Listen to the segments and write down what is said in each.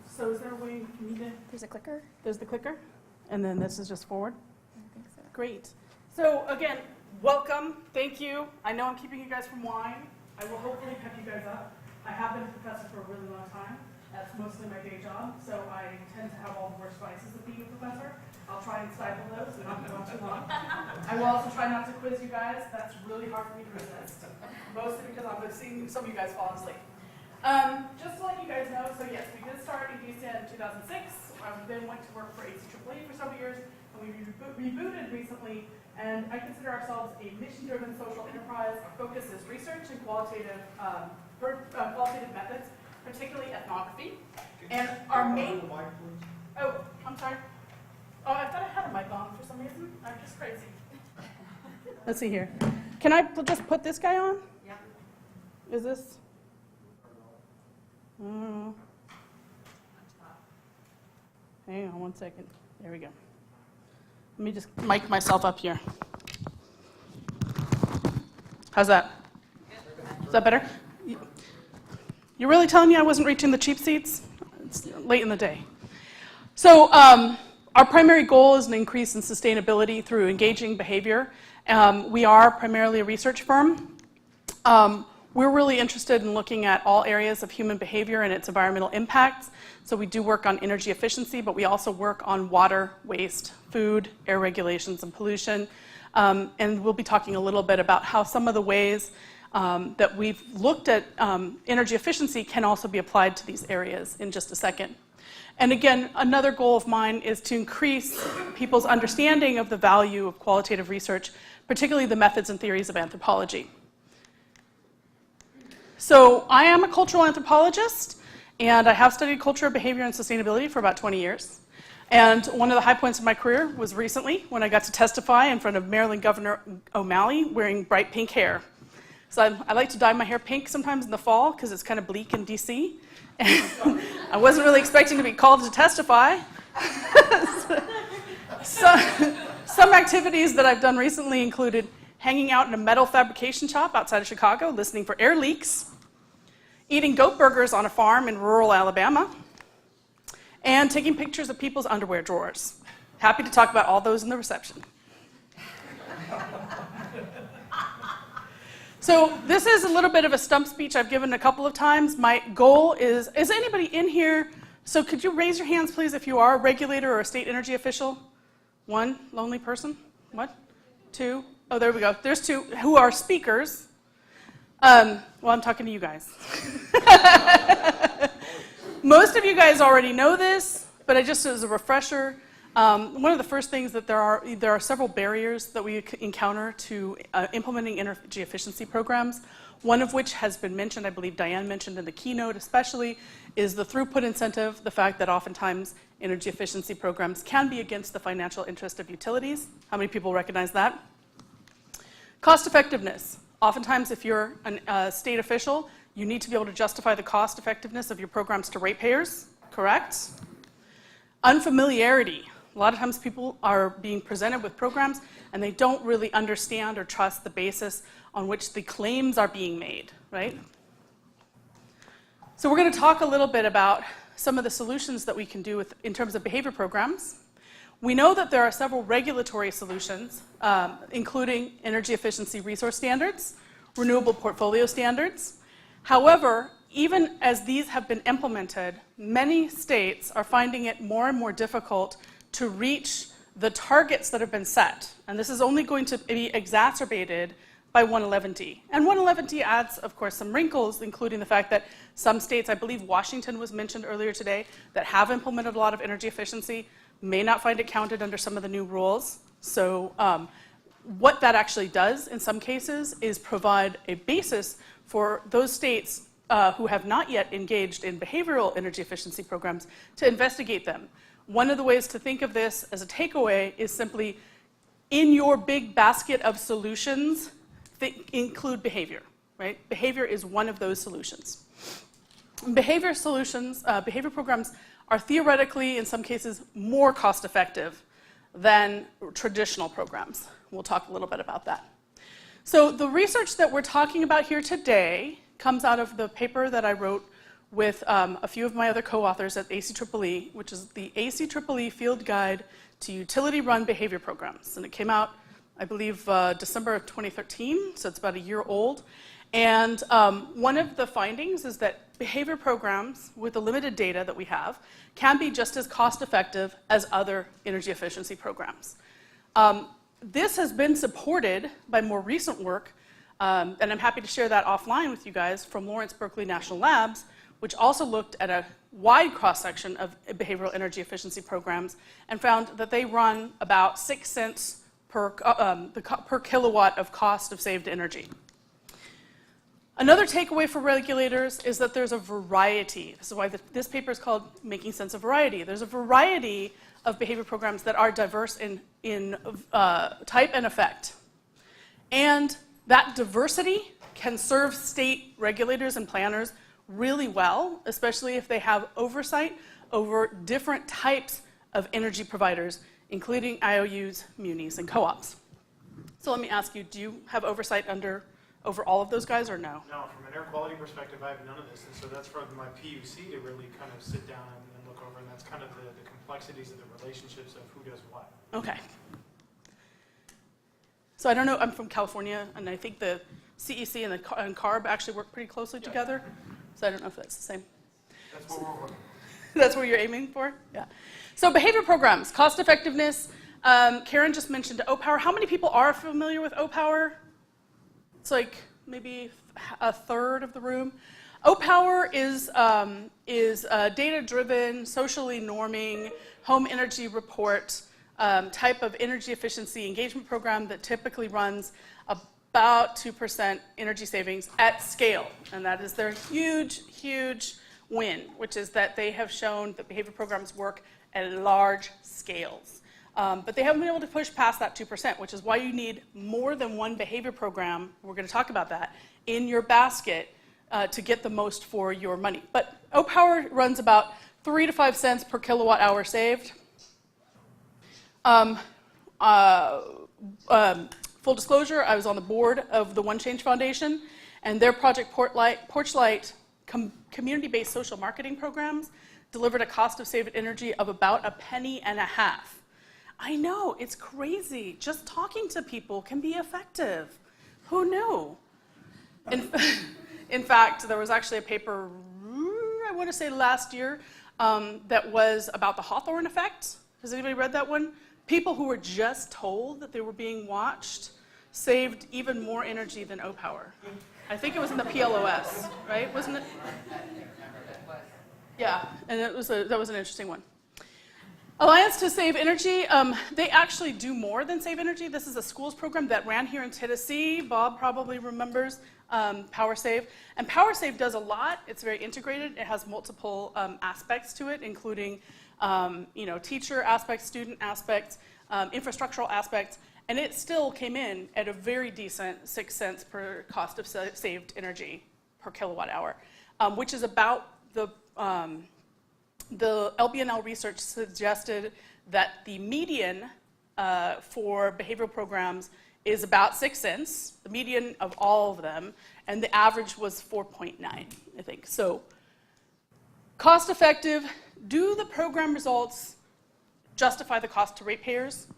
So is there a way for me to? There's a clicker? There's the clicker, and then this is just forward. I think so. Great. So again, welcome. Thank you. I know I'm keeping you guys from wine. I will hopefully pep you guys up. I have been a professor for a really long time. That's mostly my day job, so I tend to have all the worst vices of being a professor. I'll try and stifle those and not go on too long. I will also try not to quiz you guys. That's really hard for me to resist, mostly because I'm seeing some of you guys fall asleep. Just to let you guys know, so yes, we did start INDICIA in 2006. Then went to work for ACAA for several years, and we rebooted recently. And I consider ourselves a mission-driven social enterprise. Our focus is research and qualitative methods, particularly ethnography. And our main. Oh, I'm sorry. Oh, I thought I had a mic on for some reason. I'm just crazy. Let's see here. Can I just put this guy on? Yeah. Is this? Hang on one second. There we go. Let me just mic myself up here. How's that? Is that better? You're really telling me I wasn't reaching the cheap seats? It's late in the day. So our primary goal is an increase in sustainability through engaging behavior. We are primarily a research firm. We're really interested in looking at all areas of human behavior and its environmental impacts. So we do work on energy efficiency, but we also work on water, waste, food, air regulations, and pollution. And we'll be talking a little bit about how some of the ways that we've looked at energy efficiency can also be applied to these areas in just a second. And again, another goal of mine is to increase people's understanding of the value of qualitative research, particularly the methods and theories of anthropology. So I am a cultural anthropologist, and I have studied culture, behavior, and sustainability for about 20 years. And one of the high points of my career was recently when I got to testify in front of Maryland Governor O'Malley wearing bright pink hair. So I like to dye my hair pink sometimes in the fall because it's kind of bleak in DC. I wasn't really expecting to be called to testify. Some activities that I've done recently included hanging out in a metal fabrication shop outside of Chicago, listening for air leaks, eating goat burgers on a farm in rural Alabama, and taking pictures of people's underwear drawers. Happy to talk about all those in the reception. So this is a little bit of a stump speech I've given a couple of times. My goal is anybody in here? So could you raise your hands, please, if you are a regulator or a state energy official? One lonely person? What? Two? Oh, there we go. There's two who are speakers. Well, I'm talking to you guys. Most of you guys already know this, but just as a refresher, one of the first things that there are several barriers that we encounter to implementing energy efficiency programs. One of which has been mentioned, I believe Diane mentioned in the keynote especially, is the throughput incentive, the fact that oftentimes energy efficiency programs can be against the financial interest of utilities. How many people recognize that? Cost effectiveness. Oftentimes, if you're a state official, you need to be able to justify the cost effectiveness of your programs to ratepayers, correct? Unfamiliarity. A lot of times people are being presented with programs and they don't really understand or trust the basis on which the claims are being made, right? So we're going to talk a little bit about some of the solutions that we can do in terms of behavior programs. We know that there are several regulatory solutions, including energy efficiency resource standards, renewable portfolio standards. However, even as these have been implemented, many states are finding it more and more difficult to reach the targets that have been set. And this is only going to be exacerbated by 111D. And 111D adds, of course, some wrinkles, including the fact that some states, I believe Washington was mentioned earlier today, that have implemented a lot of energy efficiency, may not find it counted under some of the new rules. So what that actually does in some cases is provide a basis for those states who have not yet engaged in behavioral energy efficiency programs to investigate them. One of the ways to think of this as a takeaway is simply, in your big basket of solutions, include behavior, right? Behavior is one of those solutions. Behavior solutions, behavior programs are theoretically, in some cases, more cost-effective than traditional programs. We'll talk a little bit about that. So the research that we're talking about here today comes out of the paper that I wrote with a few of my other co-authors at ACEEE, which is the ACEEE Field Guide to Utility-Run Behavior Programs. And it came out, I believe, December of 2013, so it's about a year old. And one of the findings is that behavior programs with the limited data that we have can be just as cost-effective as other energy efficiency programs. This has been supported by more recent work, and I'm happy to share that offline with you guys, from Lawrence Berkeley National Labs, which also looked at a wide cross-section of behavioral energy efficiency programs and found that they run about 6 cents per kilowatt of cost of saved energy. Another takeaway for regulators is that there's a variety. This is why this paper is called Making Sense of Variety. There's a variety of behavior programs that are diverse in type and effect. And that diversity can serve state regulators and planners really well, especially if they have oversight over different types of energy providers, including IOUs, munis, and co-ops. So let me ask you, do you have oversight over all of those guys, or no? No, from an air quality perspective, I have none of this. And so that's for my PUC to really kind of sit down and look over, and that's kind of the complexities of the relationships of who does what. Okay. So I don't know, I'm from California, and I think the CEC and CARB actually work pretty closely together. So I don't know if that's the same. That's what we're working. That's what you're aiming for? Yeah. So behavior programs, cost effectiveness. Karen just mentioned O-Power. How many people are familiar with O-Power? It's like maybe a third of the room. O-Power is a data-driven, socially norming, home energy report type of energy efficiency engagement program that typically runs about 2% energy savings at scale. And that is their huge, huge win, which is that they have shown that behavior programs work at large scales. But they haven't been able to push past that 2%, which is why you need more than one behavior program, we're going to talk about that, in your basket to get the most for your money. But O-Power runs about 3 to 5 cents per kilowatt hour saved. Full disclosure, I was on the board of the One Change Foundation, and their Project Porchlight community-based social marketing programs delivered a cost of saved energy of about $0.015. I know, it's crazy. Just talking to people can be effective. Who knew? In fact, there was actually a paper, I want to say last year, that was about the Hawthorne effect. Has anybody read that one? People who were just told that they were being watched saved even more energy than O-Power. I think it was in the PLOS, right? Wasn't it? Yeah, and that was an interesting one. Alliance to Save Energy, they actually do more than save energy. This is a schools program that ran here in Tennessee. Bob probably remembers PowerSave. And PowerSave does a lot. It's very integrated. It has multiple aspects to it, including teacher aspects, student aspects, infrastructural aspects. And it still came in at a very decent 6 cents per cost of saved energy per kilowatt hour, which is about the LBNL research suggested that the median for behavioral programs is about 6 cents, the median of all of them, and the average was 4.9, I think. So cost effective, do the program results justify the cost to ratepayers?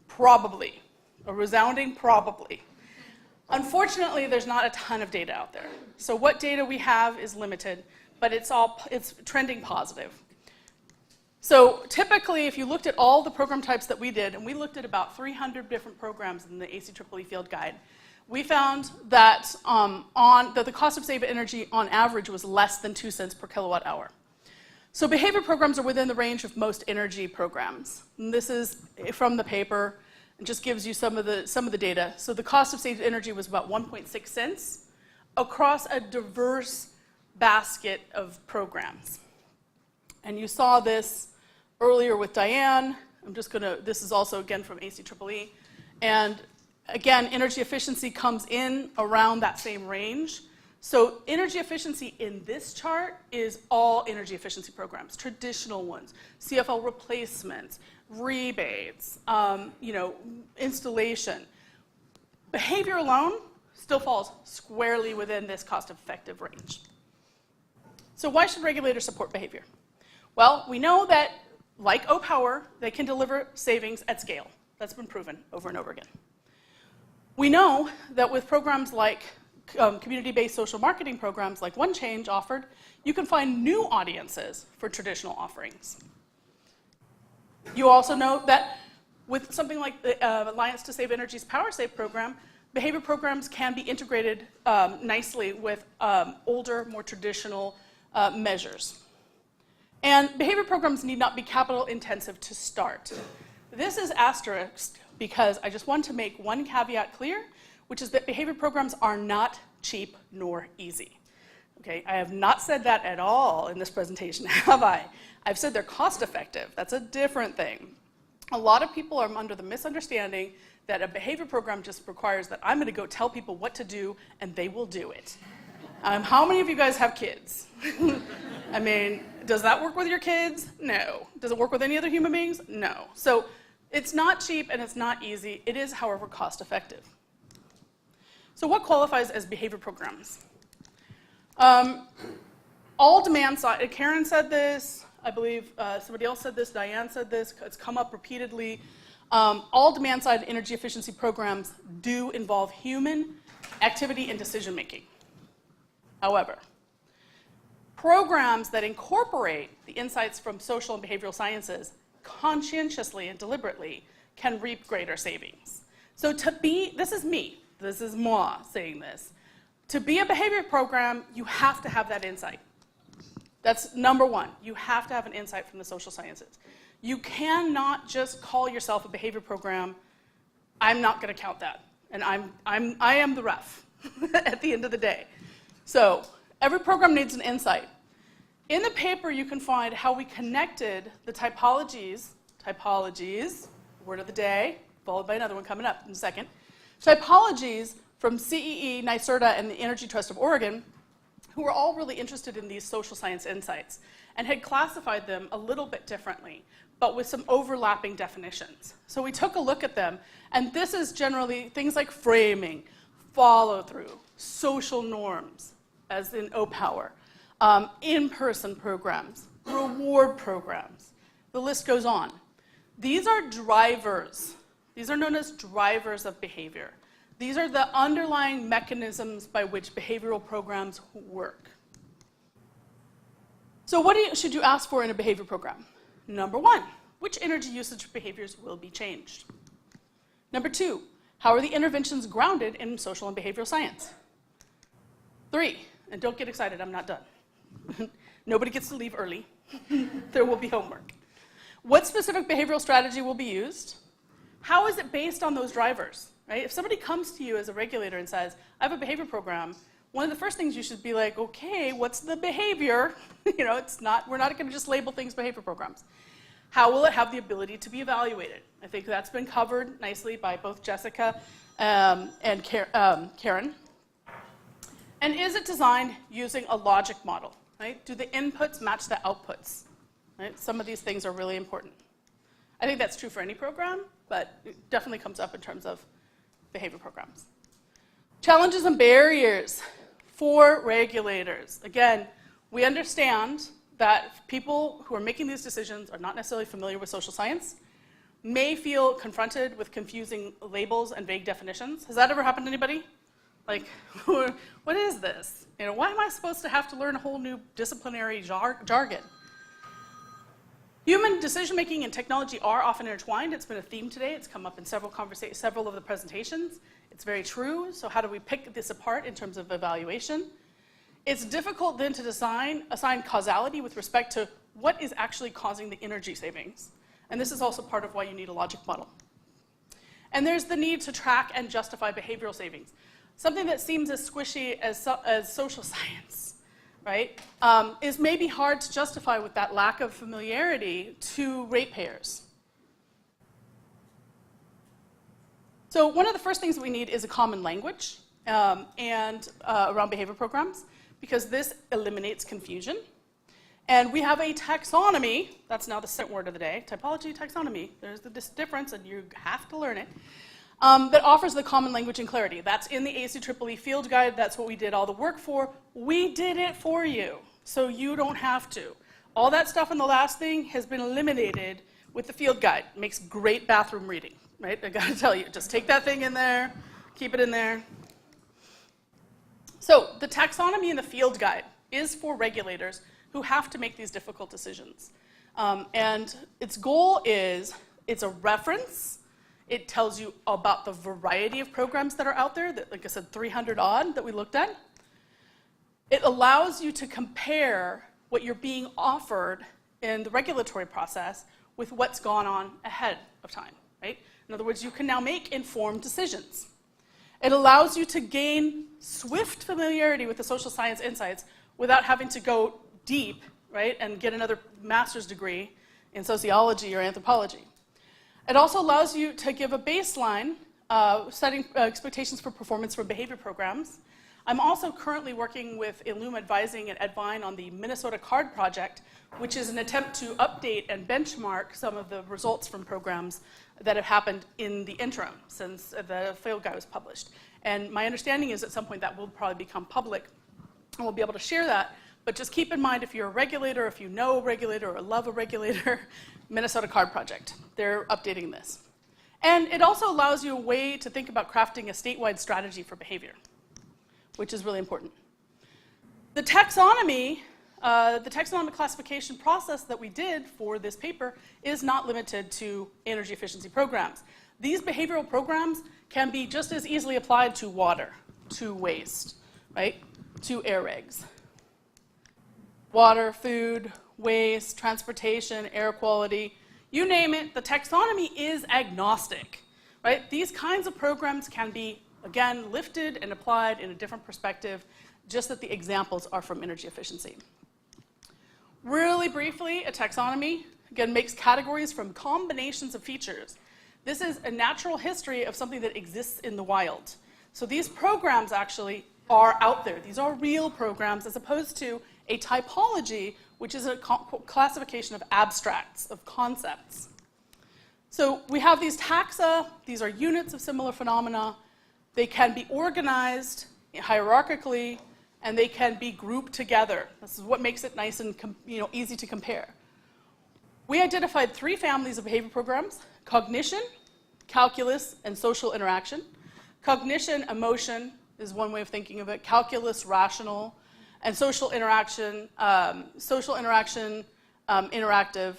Probably, a resounding probably. Unfortunately, there's not a ton of data out there. So what data we have is limited, but it's trending positive. So typically, if you looked at all the program types that we did, and we looked at about 300 different programs in the ACEEE Field Guide, we found that, that the cost of saved energy on average was less than 2 cents per kilowatt hour. So behavior programs are within the range of most energy programs. And this is from the paper, and just gives you some of the data. So the cost of saved energy was about 1.6 cents across a diverse basket of programs. And you saw this earlier with Diane. This is also again from ACEEE. And again, energy efficiency comes in around that same range. So energy efficiency in this chart is all energy efficiency programs, traditional ones, CFL replacements, rebates, installation. Behavior alone still falls squarely within this cost-effective range. So why should regulators support behavior? Well, we know that, like O-Power, they can deliver savings at scale. That's been proven over and over again. We know that with programs like community-based social marketing programs like One Change offered, you can find new audiences for traditional offerings. You also know that with something like the Alliance to Save Energy's Power Save program, behavior programs can be integrated nicely with older, more traditional measures. And behavior programs need not be capital intensive to start. This is asterisked because I just want to make one caveat clear, which is that behavior programs are not cheap nor easy. Okay, I have not said that at all in this presentation, have I? I've said they're cost effective. That's a different thing. A lot of people are under the misunderstanding that a behavior program just requires that I'm going to go tell people what to do and they will do it. How many of you guys have kids? I mean, does that work with your kids? No. Does it work with any other human beings? No. So it's not cheap and it's not easy. It is, however, cost effective. So what qualifies as behavior programs? All demand side, Karen said this, I believe somebody else said this, Diane said this, it's come up repeatedly. All demand side energy efficiency programs do involve human activity and decision making. However, programs that incorporate the insights from social and behavioral sciences conscientiously and deliberately can reap greater savings. So this is me, this is moi saying this. To be a behavior program, you have to have that insight. That's number one. You have to have an insight from the social sciences. You cannot just call yourself a behavior program. I'm not going to count that. And I am the ref at the end of the day. So every program needs an insight. In the paper, you can find how we connected the typologies, word of the day, followed by another one coming up in a second, typologies from CEE, NYSERDA, and the Energy Trust of Oregon, who were all really interested in these social science insights and had classified them a little bit differently, but with some overlapping definitions. So we took a look at them, and this is generally things like framing, follow-through, social norms, as in O-Power, in-person programs, reward programs. The list goes on. These are drivers. These are known as drivers of behavior. These are the underlying mechanisms by which behavioral programs work. So what should you ask for in a behavior program? Number one, which energy usage behaviors will be changed? Number two, how are the interventions grounded in social and behavioral science? Three, and don't get excited, I'm not done. Nobody gets to leave early. There will be homework. What specific behavioral strategy will be used? How is it based on those drivers? Right? If somebody comes to you as a regulator and says, I have a behavior program, one of the first things you should be like, okay, what's the behavior? We're not going to just label things behavior programs. How will it have the ability to be evaluated? I think that's been covered nicely by both Jessica and Karen. And is it designed using a logic model? Right? Do the inputs match the outputs? Right? Some of these things are really important. I think that's true for any program, but it definitely comes up in terms of behavior programs. Challenges and barriers for regulators. Again, we understand that people who are making these decisions are not necessarily familiar with social science, may feel confronted with confusing labels and vague definitions. Has that ever happened to anybody? Like, what is this? Why am I supposed to have to learn a whole new disciplinary jargon? Human decision-making and technology are often intertwined. It's been a theme today. It's come up in several of the presentations. It's very true. So how do we pick this apart in terms of evaluation? It's difficult then to assign causality with respect to what is actually causing the energy savings. And this is also part of why you need a logic model. And there's the need to track and justify behavioral savings. Something that seems as squishy as social science, right, is maybe hard to justify with that lack of familiarity to ratepayers. So one of the first things that we need is a common language around behavior programs, because this eliminates confusion. And we have a taxonomy. That's now the second word of the day. Typology, taxonomy. There's this difference, and you have to learn it. that offers the common language and clarity. That's in the ACEEE field guide. That's what we did all the work for. We did it for you, so you don't have to. All that stuff in the last thing has been eliminated with the field guide. It makes great bathroom reading, right? I gotta tell you, just take that thing in there, keep it in there. So the taxonomy in the field guide is for regulators who have to make these difficult decisions. And its goal is, it's a reference. It tells you about the variety of programs that are out there, that, like I said, 300 odd that we looked at. It allows you to compare what you're being offered in the regulatory process with what's gone on ahead of time, right? In other words, you can now make informed decisions. It allows you to gain swift familiarity with the social science insights without having to go deep, right, and get another master's degree in sociology or anthropology. It also allows you to give a baseline, setting expectations for performance for behavior programs. I'm also currently working with Illum Advising and Edvine on the Minnesota CARD project, which is an attempt to update and benchmark some of the results from programs that have happened in the interim since the field guide was published. And my understanding is at some point that will probably become public, and we'll be able to share that. But just keep in mind, if you're a regulator, if you know a regulator or love a regulator, Minnesota CARD project, they're updating this. And it also allows you a way to think about crafting a statewide strategy for behavior, which is really important. The taxonomy, the taxonomic classification process that we did for this paper is not limited to energy efficiency programs. These behavioral programs can be just as easily applied to water, to waste, right, to air regs. Water, food, waste, transportation, air quality, you name it, the taxonomy is agnostic, right? These kinds of programs can be, again, lifted and applied in a different perspective, just that the examples are from energy efficiency. Really briefly, a taxonomy, again, makes categories from combinations of features. This is a natural history of something that exists in the wild. So these programs actually are out there. These are real programs as opposed to a typology, which is a classification of abstracts, of concepts. So we have these taxa. These are units of similar phenomena. They can be organized hierarchically, and they can be grouped together. This is what makes it nice and easy to compare. We identified 3 families of behavior programs: cognition, calculus, and social interaction. Cognition, emotion, is one way of thinking of it. Calculus, rational, and social interaction, interactive.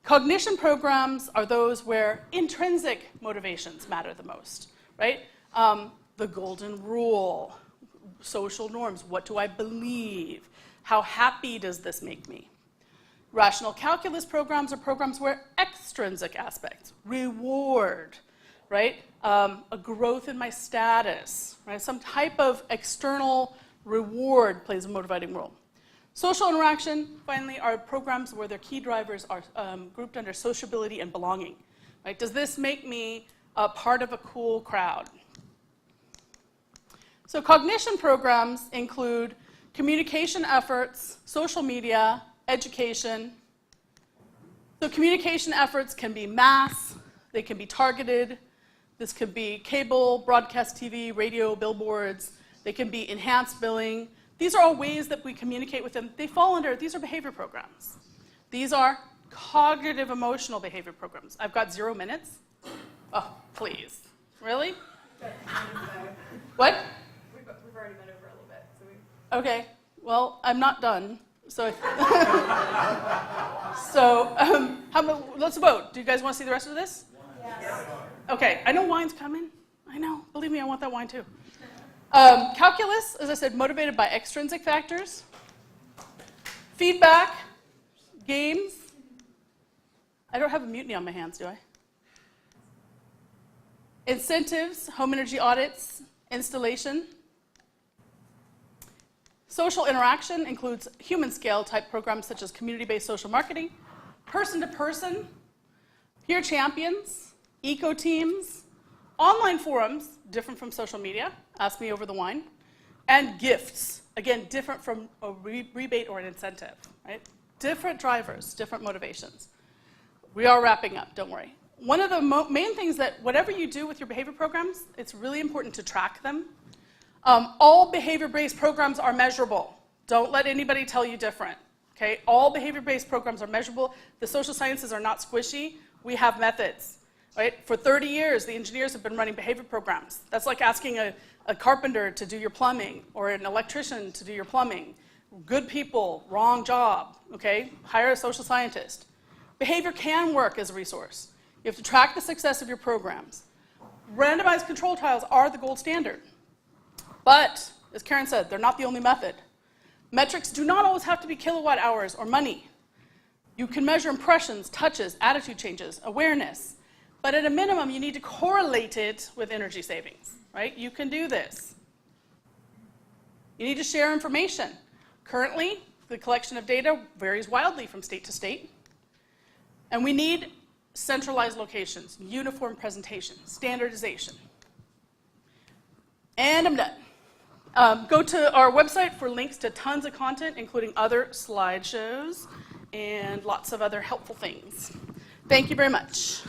Cognition programs are those where intrinsic motivations matter the most, right? The golden rule, social norms, what do I believe? How happy does this make me? Rational calculus programs are programs where extrinsic aspects, reward, right? A growth in my status, right? Some type of external reward plays a motivating role. Social interaction, finally, are programs where their key drivers are grouped under sociability and belonging, right? Does this make me a part of a cool crowd? So cognition programs include communication efforts, social media, education. So communication efforts can be mass, they can be targeted. This could be cable, broadcast TV, radio, billboards. They can be enhanced billing. These are all ways that we communicate with them. They fall under, these are behavior programs. These are cognitive emotional behavior programs. I've got 0 minutes. Oh, please. Really? What? We've already been over a little bit. So Okay, well, I'm not done. So, let's vote. Do you guys want to see the rest of this? Yes. Okay, I know wine's coming. I know. Believe me, I want that wine too. Calculus, as I said, motivated by extrinsic factors. Feedback, games. I don't have a mutiny on my hands, do I? Incentives, home energy audits, installation. Social interaction includes human scale type programs such as community-based social marketing, person-to-person, peer champions, eco teams, online forums, different from social media, ask me over the wine, and gifts, again, different from a rebate or an incentive, right? Different drivers, different motivations. We are wrapping up, don't worry. one of the main things that whatever you do with your behavior programs, it's really important to track them. All behavior-based programs are measurable. Don't let anybody tell you different. Okay? All behavior-based programs are measurable. The social sciences are not squishy. We have methods. Right? For 30 years, the engineers have been running behavior programs. That's like asking a carpenter to do your plumbing or an electrician to do your plumbing. Good people, wrong job. Okay? Hire a social scientist. Behavior can work as a resource. You have to track the success of your programs. Randomized control trials are the gold standard. But, as Karen said, they're not the only method. Metrics do not always have to be kilowatt hours or money. You can measure impressions, touches, attitude changes, awareness. But at a minimum, you need to correlate it with energy savings, right? You can do this. You need to share information. Currently, the collection of data varies wildly from state to state. And we need centralized locations, uniform presentation, standardization. And I'm done. Go to our website for links to tons of content, including other slideshows and lots of other helpful things. Thank you very much.